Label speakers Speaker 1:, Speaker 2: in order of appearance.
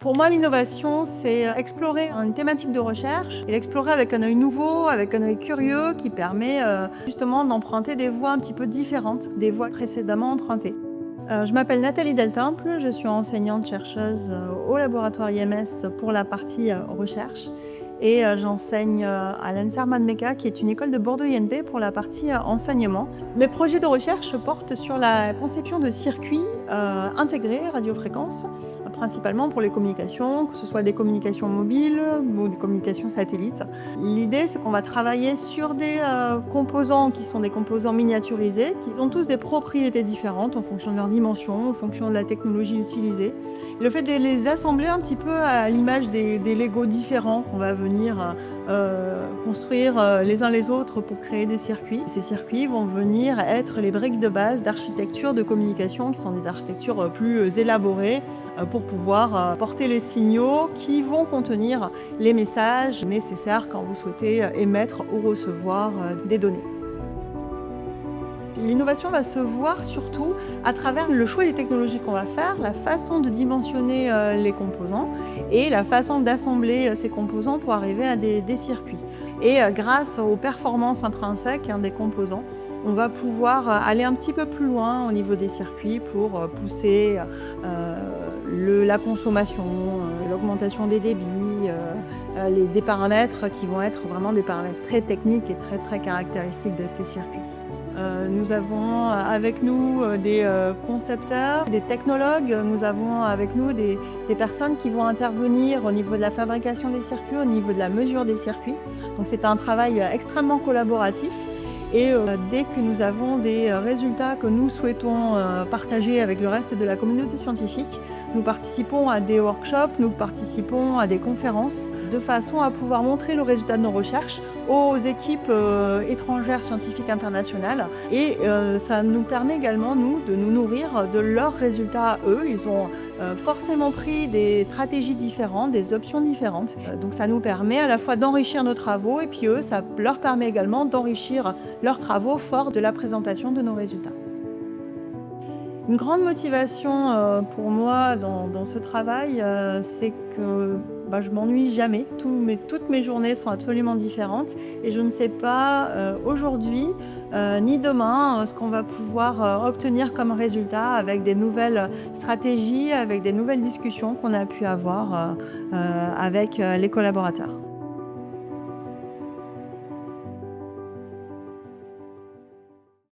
Speaker 1: Pour moi, l'innovation, c'est explorer une thématique de recherche et l'explorer avec un œil nouveau, avec un œil curieux qui permet justement d'emprunter des voies un petit peu différentes des voies précédemment empruntées. Je m'appelle Nathalie Deltemple, je suis enseignante-chercheuse au laboratoire IMS pour la partie recherche et j'enseigne à l'ANSERMA de Mecca, qui est une école de Bordeaux-INP, pour la partie enseignement. Mes projets de recherche portent sur la conception de circuits intégrés radiofréquences, principalement pour les communications, que ce soit des communications mobiles ou des communications satellites. L'idée, c'est qu'on va travailler sur des composants qui sont des composants miniaturisés, qui ont tous des propriétés différentes en fonction de leur dimension, en fonction de la technologie utilisée. Et le fait de les assembler un petit peu à l'image des Lego différents qu'on va venir construire les uns les autres pour créer des circuits. Ces circuits vont venir être les briques de base d'architecture de communication, qui sont des architectures plus élaborées pour pouvoir porter les signaux qui vont contenir les messages nécessaires quand vous souhaitez émettre ou recevoir des données. L'innovation va se voir surtout à travers le choix des technologies qu'on va faire, la façon de dimensionner les composants et la façon d'assembler ces composants pour arriver à des circuits. Et grâce aux performances intrinsèques des composants, on va pouvoir aller un petit peu plus loin au niveau des circuits pour pousser la consommation, l'augmentation des débits, des paramètres qui vont être vraiment des paramètres très techniques et très, très caractéristiques de ces circuits. Nous avons avec nous des concepteurs, des technologues, nous avons avec nous des personnes qui vont intervenir au niveau de la fabrication des circuits, au niveau de la mesure des circuits. Donc c'est un travail extrêmement collaboratif. Et dès que nous avons des résultats que nous souhaitons partager avec le reste de la communauté scientifique, nous participons à des workshops, nous participons à des conférences, de façon à pouvoir montrer le résultat de nos recherches aux équipes étrangères scientifiques internationales. Et ça nous permet également, nous, de nous nourrir de leurs résultats à eux. Ils ont forcément pris des stratégies différentes, des options différentes. Donc ça nous permet à la fois d'enrichir nos travaux et puis eux, ça leur permet également d'enrichir leurs travaux forts de la présentation de nos résultats. Une grande motivation pour moi dans ce travail, c'est que je m'ennuie jamais. Toutes mes journées sont absolument différentes et je ne sais pas aujourd'hui ni demain ce qu'on va pouvoir obtenir comme résultat avec des nouvelles stratégies, avec des nouvelles discussions qu'on a pu avoir avec les collaborateurs.